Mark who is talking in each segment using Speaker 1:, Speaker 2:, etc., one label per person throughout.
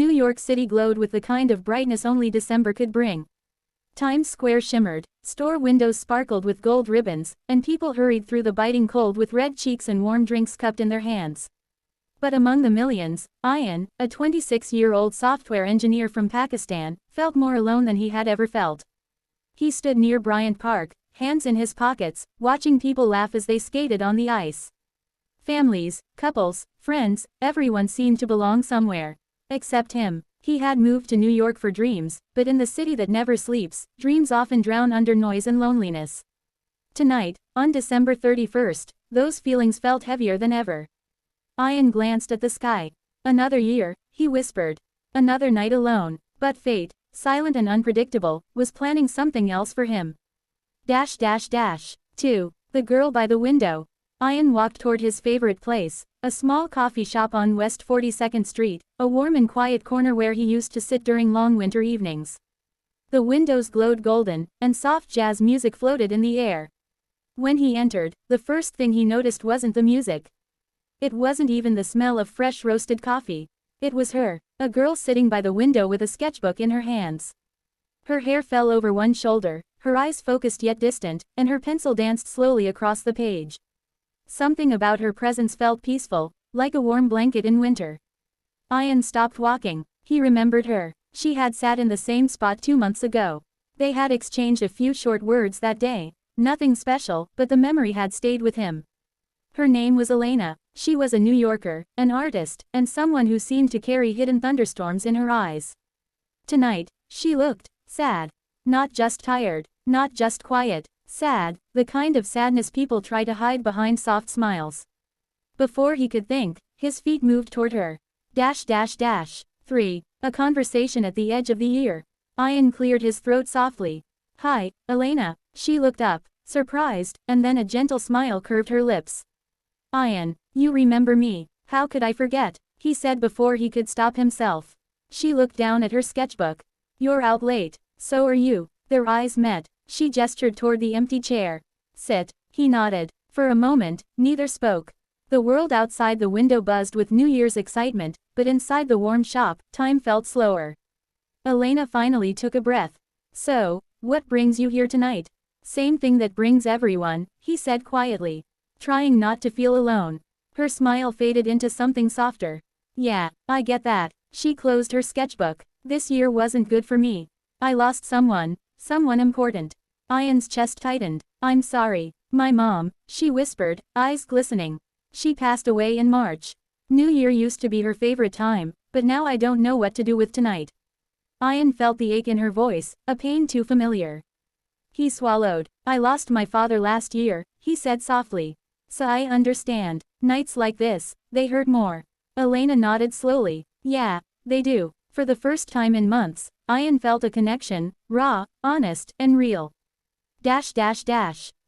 Speaker 1: New York City glowed with the kind of brightness only December could bring. Times Square shimmered, store windows sparkled with gold ribbons, and people hurried through the biting cold with red cheeks and warm drinks cupped in their hands. But among the millions, Ayan, a 26-year-old software engineer from Pakistan, felt more alone than he had ever felt. He stood near Bryant Park, hands in his pockets, watching people laugh as they skated on the ice. Families, couples, friends, everyone seemed to belong somewhere. Except him. He had moved to New York for dreams, but in the city that never sleeps, dreams often drown under noise and loneliness. Tonight, on December 31st, those feelings felt heavier than ever. Ayan glanced at the sky. Another year, he whispered. Another night alone, but fate, silent and unpredictable, was planning something else for him. 2. The girl by the window. Ayan walked toward his favorite place, a small coffee shop on West 42nd Street, a warm and quiet corner where he used to sit during long winter evenings. The windows glowed golden, and soft jazz music floated in the air. When he entered, the first thing he noticed wasn't the music. It wasn't even the smell of fresh roasted coffee. It was her, a girl sitting by the window with a sketchbook in her hands. Her hair fell over one shoulder, her eyes focused yet distant, and her pencil danced slowly across the page. Something about her presence felt peaceful, like a warm blanket in winter. Ayan stopped walking. He remembered her. She had sat in the same spot 2 months ago. They had exchanged a few short words that day. Nothing special, but the memory had stayed with him. Her name was Elena. She was a New Yorker, an artist, and someone who seemed to carry hidden thunderstorms in her eyes. Tonight, she looked sad. Not just tired, not just quiet. Sad, the kind of sadness people try to hide behind soft smiles. Before he could think, his feet moved toward her. 3. A conversation at the edge of the ear. Ayan cleared his throat softly. Hi, Elena. She looked up, surprised, and then a gentle smile curved her lips. Ayan, you remember me. How could I forget? He said before he could stop himself. She looked down at her sketchbook. You're out late. So are you. Their eyes met. She gestured toward the empty chair. Sit. He nodded. For a moment, neither spoke. The world outside the window buzzed with New Year's excitement, but inside the warm shop, time felt slower. Elena finally took a breath. So, what brings you here tonight? Same thing that brings everyone, he said quietly. Trying not to feel alone. Her smile faded into something softer. Yeah, I get that. She closed her sketchbook. This year wasn't good for me. I lost someone important. Ayan's chest tightened. I'm sorry. My mom, she whispered, eyes glistening. She passed away in March. New Year used to be her favorite time, but now I don't know what to do with tonight. Ayan felt the ache in her voice, a pain too familiar. He swallowed. I lost my father last year, he said softly. So I understand. Nights like this, they hurt more. Elena nodded slowly. Yeah, they do. For the first time in months, Ayan felt a connection, raw, honest, and real.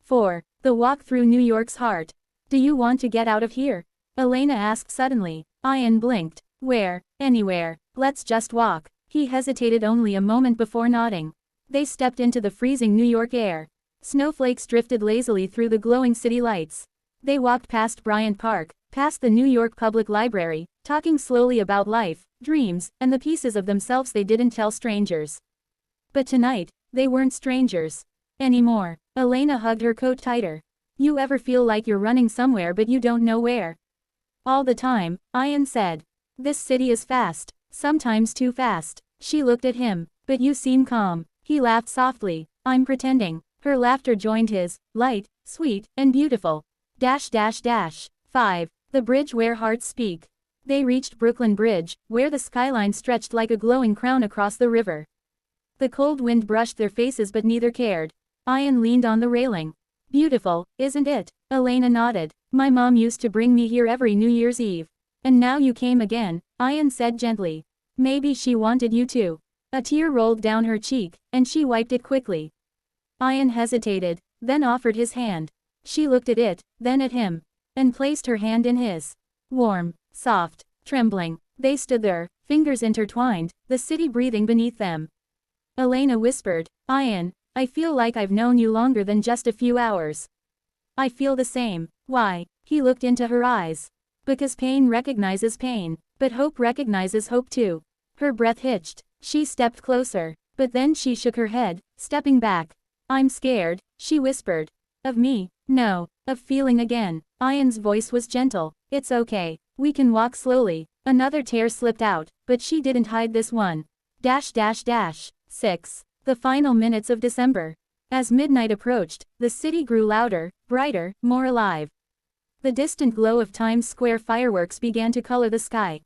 Speaker 1: 4. The walk through New York's heart. Do you want to get out of here? Elena asked suddenly. Ayan blinked. Where? Anywhere. Let's just walk. He hesitated only a moment before nodding. They stepped into the freezing New York air. Snowflakes drifted lazily through the glowing city lights. They walked past Bryant Park, past the New York Public Library, talking slowly about life, dreams, and the pieces of themselves they didn't tell strangers. But tonight, they weren't strangers anymore. Elena hugged her coat tighter. You ever feel like you're running somewhere but you don't know where? All the time, Ayan said. This city is fast, sometimes too fast. She looked at him. But you seem calm. He laughed softly. I'm pretending. Her laughter joined his, light, sweet, and beautiful. 5. The bridge where hearts speak. They reached Brooklyn Bridge, where the skyline stretched like a glowing crown across the river. The cold wind brushed their faces but neither cared. Ayan leaned on the railing. Beautiful, isn't it? Elena nodded. My mom used to bring me here every New Year's Eve. And now you came again, Ayan said gently. Maybe she wanted you to. A tear rolled down her cheek, and she wiped it quickly. Ayan hesitated, then offered his hand. She looked at it, then at him, and placed her hand in his. Warm, soft, trembling, they stood there, fingers intertwined, the city breathing beneath them. Elena whispered, Ayan, I feel like I've known you longer than just a few hours. I feel the same. Why? He looked into her eyes. Because pain recognizes pain, but hope recognizes hope too. Her breath hitched. She stepped closer. But then she shook her head, stepping back. I'm scared, she whispered. Of me? No. Of feeling again. Ayan's voice was gentle. It's okay. We can walk slowly. Another tear slipped out, but she didn't hide this one. 6. The final minutes of December. As midnight approached, the city grew louder, brighter, more alive. The distant glow of Times Square fireworks began to color the sky.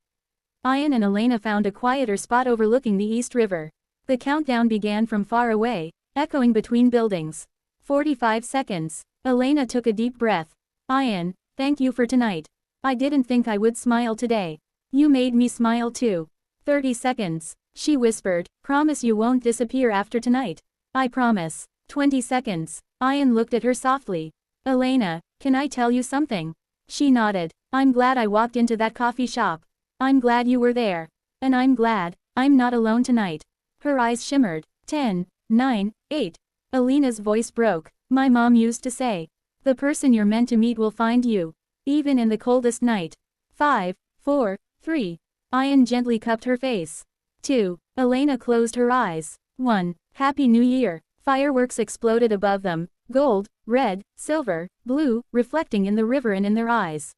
Speaker 1: Ayan and Elena found a quieter spot overlooking the East River. The countdown began from far away, echoing between buildings. 45 seconds. Elena took a deep breath. Ayan, thank you for tonight. I didn't think I would smile today. You made me smile too. 30 seconds. She whispered, promise you won't disappear after tonight. I promise. 20 seconds. Ayan looked at her softly. Elena, can I tell you something? She nodded. I'm glad I walked into that coffee shop. I'm glad you were there. And I'm glad I'm not alone tonight. Her eyes shimmered. 10, 9, 8. Elena's voice broke. My mom used to say, the person you're meant to meet will find you, even in the coldest night. 5, 4, 3. Ayan gently cupped her face. 2. Elena closed her eyes. 1. Happy New Year. Fireworks exploded above them, gold, red, silver, blue, reflecting in the river and in their eyes.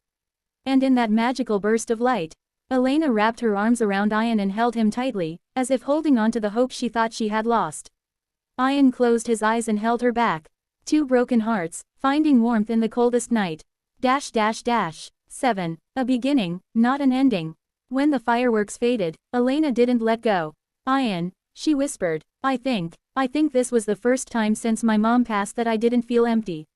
Speaker 1: And in that magical burst of light, Elena wrapped her arms around Ayan and held him tightly, as if holding on to the hope she thought she had lost. Ayan closed his eyes and held her back. 2 broken hearts, finding warmth in the coldest night. 7. A beginning, not an ending. When the fireworks faded, Elena didn't let go. Ayan, she whispered, I think this was the first time since my mom passed that I didn't feel empty.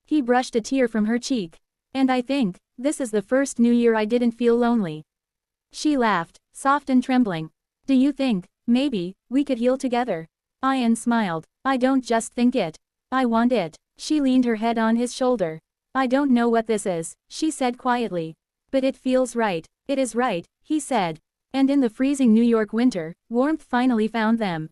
Speaker 1: He brushed a tear from her cheek. And I think this is the first New Year I didn't feel lonely. She laughed, soft and trembling. Do you think, maybe, we could heal together? Ayan smiled. I don't just think it. I want it. She leaned her head on his shoulder. I don't know what this is, she said quietly. But it feels right. It is right, he said. And in the freezing New York winter, warmth finally found them.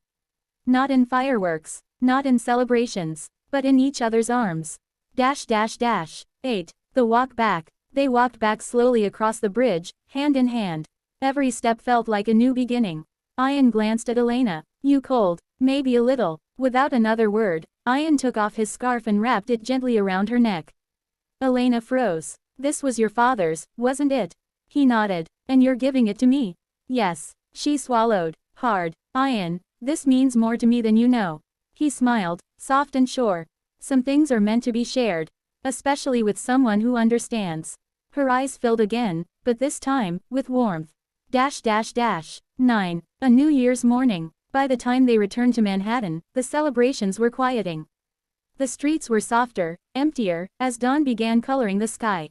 Speaker 1: Not in fireworks, not in celebrations, but in each other's arms. 8. The walk back. They walked back slowly across the bridge, hand in hand. Every step felt like a new beginning. Ayan glanced at Elena. You cold? Maybe a little. Without another word, Ayan took off his scarf and wrapped it gently around her neck. Elena froze. This was your father's, wasn't it? He nodded. And you're giving it to me? Yes. She swallowed. Hard. Ayan, this means more to me than you know. He smiled, soft and sure. Some things are meant to be shared. Especially with someone who understands. Her eyes filled again, but this time, with warmth. 9. A New Year's morning. By the time they returned to Manhattan, the celebrations were quieting. The streets were softer, emptier, as dawn began coloring the sky.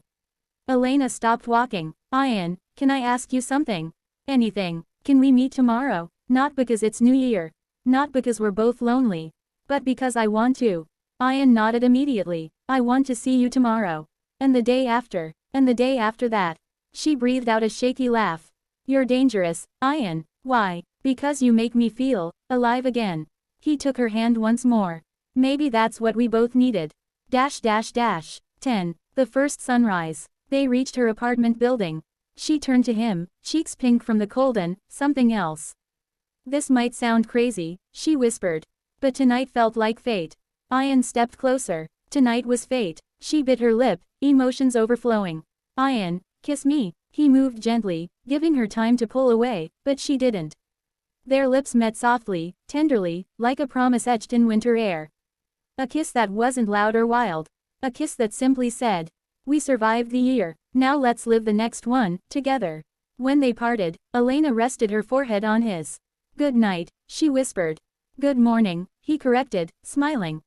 Speaker 1: Elena stopped walking. Ayan, can I ask you something? Anything. Can we meet tomorrow? Not because it's New Year. Not because we're both lonely. But because I want to. Ayan nodded immediately. I want to see you tomorrow. And the day after. And the day after that. She breathed out a shaky laugh. You're dangerous, Ayan. Why? Because you make me feel alive again. He took her hand once more. Maybe that's what we both needed. 10. The first sunrise. They reached her apartment building. She turned to him, cheeks pink from the cold and something else. This might sound crazy, she whispered. But tonight felt like fate. Ayan stepped closer. Tonight was fate. She bit her lip, emotions overflowing. Ayan, kiss me. He moved gently, giving her time to pull away, but she didn't. Their lips met softly, tenderly, like a promise etched in winter air. A kiss that wasn't loud or wild. A kiss that simply said, we survived the year, now let's live the next one, together. When they parted, Elena rested her forehead on his. Good night, she whispered. Good morning, he corrected, smiling.